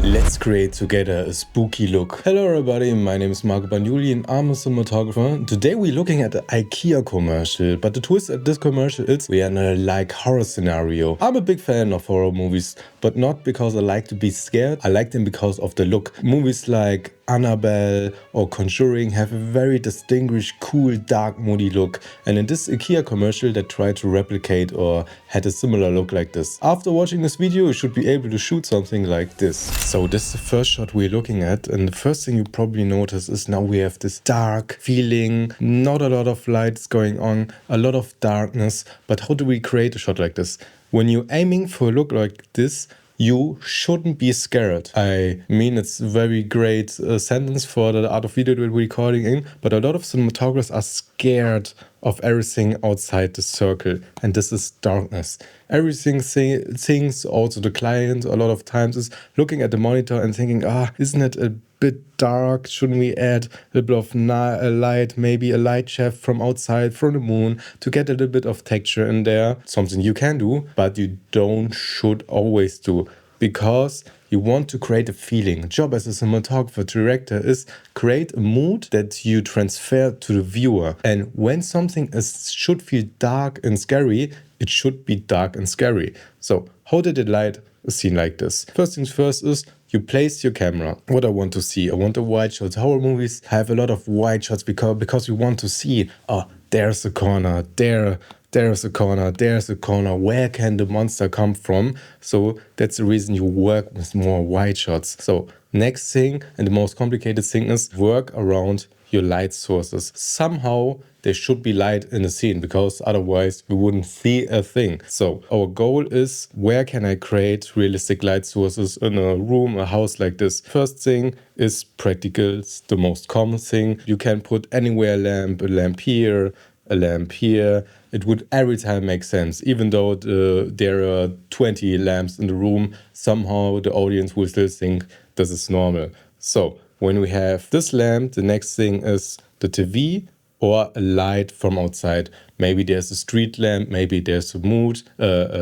Let's create together a spooky look. Hello everybody, my name is Marco Bagnoli and I'm a cinematographer. Today we're looking at the IKEA commercial, but the twist at this commercial is we are in a horror scenario. I'm a big fan of horror movies, but not because I like to be scared. I like them because of the look. Movies like Annabelle or Conjuring have a very distinguished, cool, dark, moody look. And in this IKEA commercial they tried to replicate or had a similar look like this. After watching this video you should be able to shoot something like this. So this is the first shot we're looking at, and the first thing you probably notice is now we have this dark feeling, not a lot of lights going on, a lot of darkness. But how do we create a shot like this? When you're aiming for a look like this, you shouldn't be scared. I mean, it's a very great sentence for the art of video that we're recording in, but a lot of cinematographers are scared of everything outside the circle, and this is darkness. Everything thinks, also the client a lot of times is looking at the monitor and thinking, isn't it a bit dark? Shouldn't we add a little bit of light, maybe a light shaft from outside, from the moon, to get a little bit of texture in there? Something you can do, but you should always do, because you want to create a feeling. Job as a cinematographer, director is create a mood that you transfer to the viewer. And when something should feel dark and scary, it should be dark and scary. So how did it light a scene like this? First things first is you place your camera. What I want to see, I want a wide shot. Horror movies have a lot of wide shots because you want to see, there's a corner, there's a corner, there's a corner, where can the monster come from? So that's the reason you work with more wide shots. So next thing, and the most complicated thing, is work around your light sources. Somehow there should be light in the scene, because otherwise we wouldn't see a thing. So our goal is, where can I create realistic light sources in a room, a house like this? First thing is practical. It's the most common thing. You can put anywhere a lamp here, a lamp here. It would every time make sense. Even though there are 20 lamps in the room, somehow the audience will still think this is normal. So when we have this lamp, the next thing is the TV or a light from outside. Maybe there's a street lamp, maybe there's a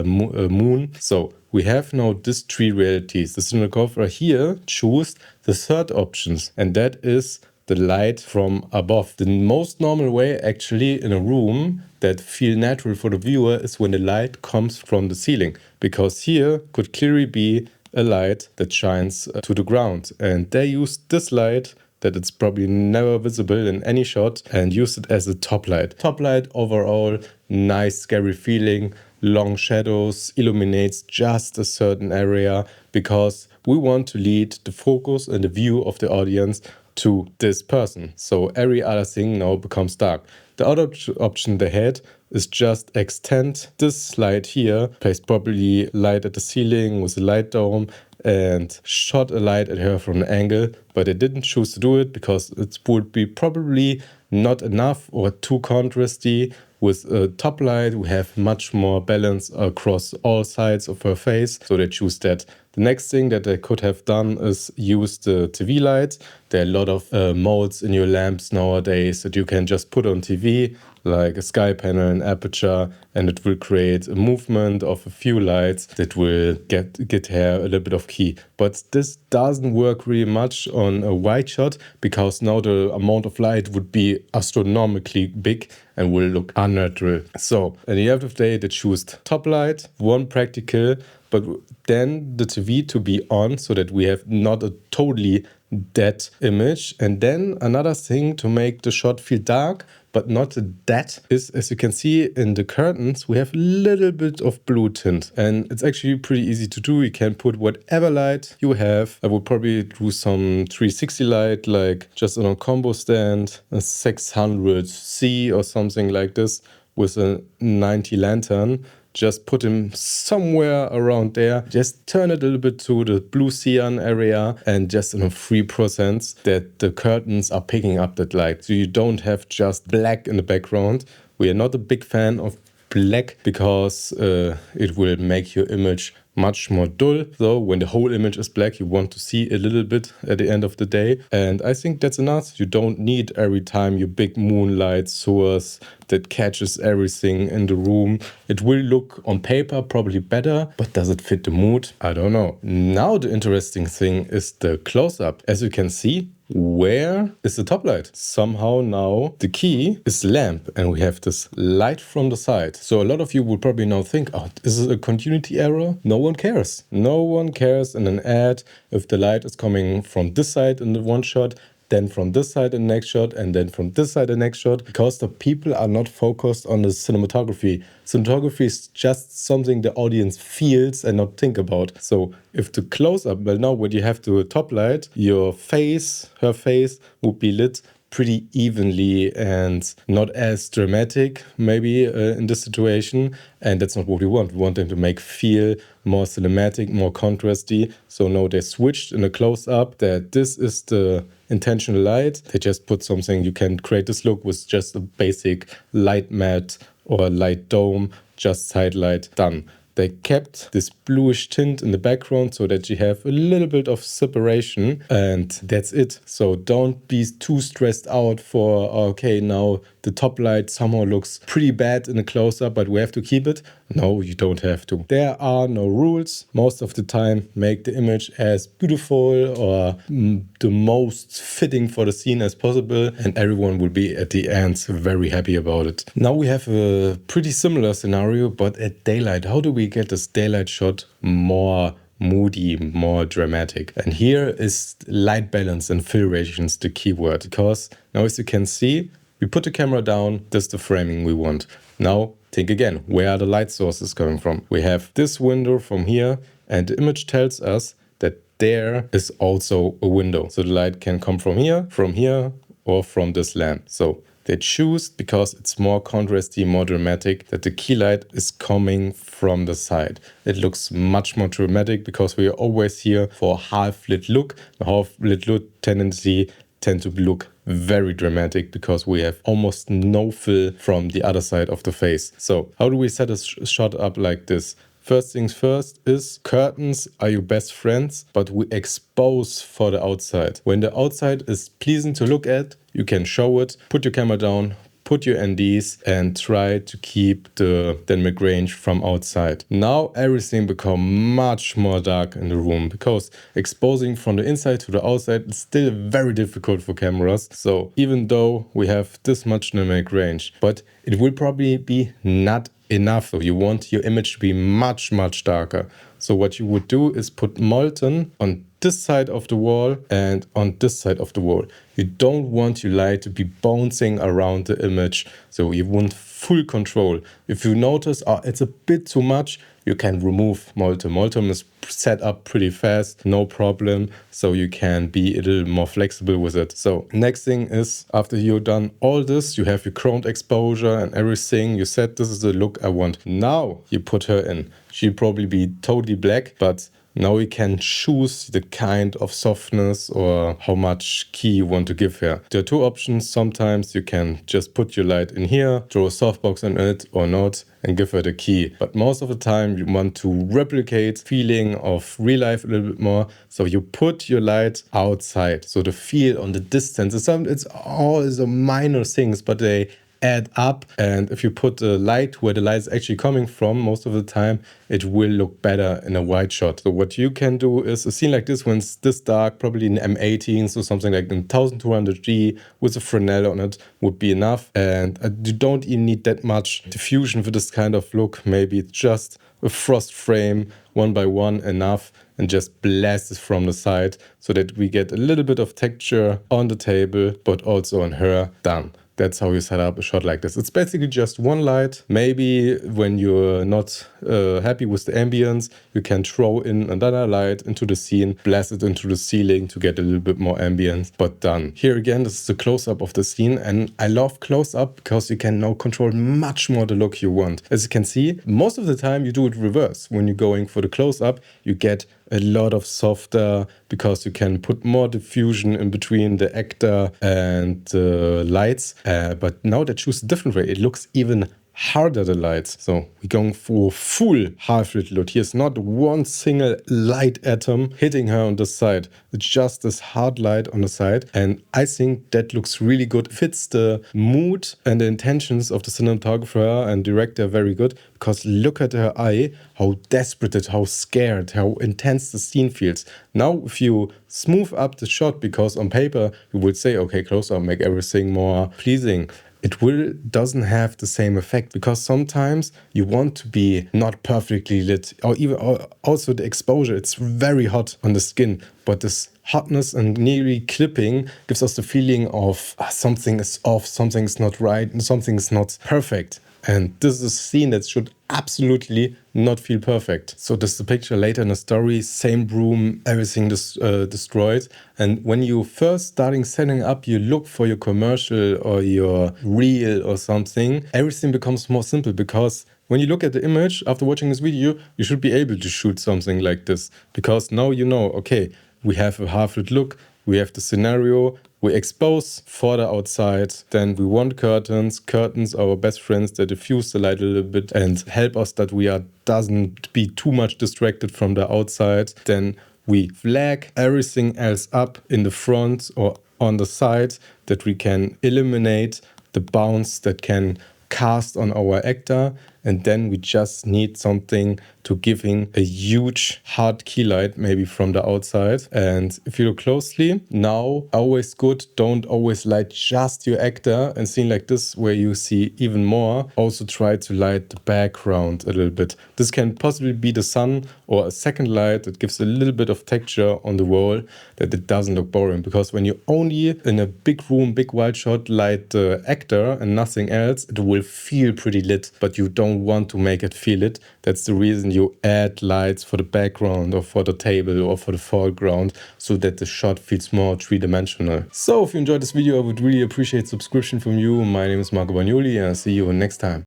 moon. So we have now these three realities. The cinematographer here choose the third options, and that is the light from above. The most normal way actually in a room that feel natural for the viewer is when the light comes from the ceiling, because here could clearly be a light that shines to the ground, and they use this light that it's probably never visible in any shot and use it as a top light. Top light overall, nice scary feeling, long shadows, illuminates just a certain area, because we want to lead the focus and the view of the audience to this person. So every other thing now becomes dark. The other option they had is just extend this light here, place probably light at the ceiling with a light dome, and shot a light at her from an angle, but they didn't choose to do it because it would be probably not enough or too contrasty. With a top light, we have much more balance across all sides of her face, so they choose that. The next thing that they could have done is use the TV lights. There are a lot of modes in your lamps nowadays that you can just put on TV, like a sky panel and aperture, and it will create a movement of a few lights that will get here a little bit of key. But this doesn't work really much on a wide shot, because now the amount of light would be astronomically big and will look unnatural. So at the end of the day, they choose top light, one practical, but then the TV to be on so that we have not a totally dead image. And then another thing to make the shot feel dark but not dead is, as you can see in the curtains, we have a little bit of blue tint, and it's actually pretty easy to do. You can put whatever light you have. I would probably do some 360 light, like just on a combo stand, a 600C or something like this, with a 90 lantern. Just put him somewhere around there. Just turn it a little bit to the blue cyan area, and just in a 3% that the curtains are picking up that light. So you don't have just black in the background. We are not a big fan of black because it will make your image much more dull. So when the whole image is black, you want to see a little bit at the end of the day. And I think that's enough. You don't need every time your big moonlight source that catches everything in the room. It will look on paper probably better, but does it fit the mood? I don't know. Now the interesting thing is the close-up. As you can see, where is the top light? Somehow now the key is the lamp and we have this light from the side. So a lot of you will probably now think, oh, is it a continuity error? No one cares. No one cares in an ad if the light is coming from this side in the one shot, then from this side in the next shot, and then from this side in the next shot, because the people are not focused on the cinematography. Cinematography is just something the audience feels and not think about. So if the close-up, well now when you have the top light, your face, her face would be lit pretty evenly and not as dramatic maybe in this situation, and that's not what we want. We want them to make feel more cinematic, more contrasty. So now they switched in a close-up that this is the intentional light. They just put something, you can create this look with just a basic light mat or light dome, just side light, done. They kept this bluish tint in the background so that you have a little bit of separation, and that's it. So don't be too stressed out for, okay, now the top light somehow looks pretty bad in a close-up, but we have to keep it. No, you don't have to. There are no rules. Most of the time, make the image as beautiful or the most fitting for the scene as possible, and everyone will be at the end very happy about it. Now we have a pretty similar scenario, but at daylight. How do we get this daylight shot more moody, more dramatic? And here is light balance and fill ratios the keyword, because now as you can see, we put the camera down, this is the framing we want. Now think again, where are the light sources coming from? We have this window from here, and the image tells us that there is also a window. So the light can come from here, or from this lamp. So they choose, because it's more contrasty, more dramatic, that the key light is coming from the side. It looks much more dramatic because we are always here for a half-lit look. The half-lit look tendency tend to look very dramatic because we have almost no fill from the other side of the face. So how do we set a shot up like this? First things first is curtains are your best friends, but we expose for the outside. When the outside is pleasing to look at, you can show it, put your camera down, put your NDs and try to keep the dynamic range from outside. Now everything becomes much more dark in the room because exposing from the inside to the outside is still very difficult for cameras. So even though we have this much dynamic range, but it will probably be not enough. So you want your image to be much, much darker. So what you would do is put molten on this side of the wall and on this side of the wall. You don't want your light to be bouncing around the image. So you want full control. If you notice, it's a bit too much, you can remove molten. Molten is set up pretty fast, no problem. So you can be a little more flexible with it. So next thing is, after you've done all this, you have your chromed exposure and everything. You said this is the look I want. Now you put her in. She'll probably be totally black, but now you can choose the kind of softness or how much key you want to give her. There are two options. Sometimes you can just put your light in here, throw a softbox in it or not, and give her the key. But most of the time you want to replicate feeling of real life a little bit more. So you put your light outside. So the feel on the distance, it's all the minor things, but they add up, and if you put the light where the light is actually coming from, most of the time it will look better in a wide shot. So what you can do is a scene like this, when it's this dark, probably in M18, so something like in 1200G with a Fresnel on it would be enough, and you don't even need that much diffusion for this kind of look. Maybe it's just a frost frame one by one enough, and just blast it from the side so that we get a little bit of texture on the table but also on her. Done. That's how you set up a shot like this. It's basically just one light. Maybe when you're not happy with the ambience, you can throw in another light into the scene, blast it into the ceiling to get a little bit more ambience, but done. Here again, this is a close-up of the scene, and I love close-up because you can now control much more the look you want. As you can see, most of the time you do it reverse. When you're going for the close-up, you get a lot of softer because you can put more diffusion in between the actor and the lights. But now they choose a different way. It looks even harder the lights. So we're going for full half-lit look. Here's not one single light atom hitting her on the side. It's just this hard light on the side. And I think that looks really good. Fits the mood and the intentions of the cinematographer and director very good. Because look at her eye, how desperate, how scared, how intense the scene feels. Now, if you smooth up the shot, because on paper you would say, okay, close up, make everything more pleasing. It doesn't have the same effect, because sometimes you want to be not perfectly lit, or even also the exposure. It's very hot on the skin, but this hotness and nearly clipping gives us the feeling of something is off, something is not right, and something is not perfect. And this is a scene that should absolutely not feel perfect. So this is the picture later in the story, same room, everything destroyed. And when you first starting setting up, you look for your commercial or your reel or something, everything becomes more simple, because when you look at the image after watching this video, you should be able to shoot something like this. Because now you know, okay, we have a half-lit look, we have the scenario, we expose further outside, then we want curtains. Curtains are our best friends that diffuse the light a little bit and help us that we doesn't be too much distracted from the outside. Then we flag everything else up in the front or on the side, that we can eliminate the bounce that can cast on our actor. And then we just need something to giving a huge hard key light, maybe from the outside. And if you look closely, now always good, don't always light just your actor. And scene like this where you see even more, also try to light the background a little bit. This can possibly be the sun or a second light that gives a little bit of texture on the wall, that it doesn't look boring. Because when you only in a big room, big wide shot, light the actor and nothing else, it will feel pretty lit, but you don't want to make it feel lit. That's the reason you add lights for the background or for the table or for the foreground, so that the shot feels more three-dimensional. So if you enjoyed this video, I would really appreciate subscription from you. My name is Marco Bagnoli, and I'll see you next time.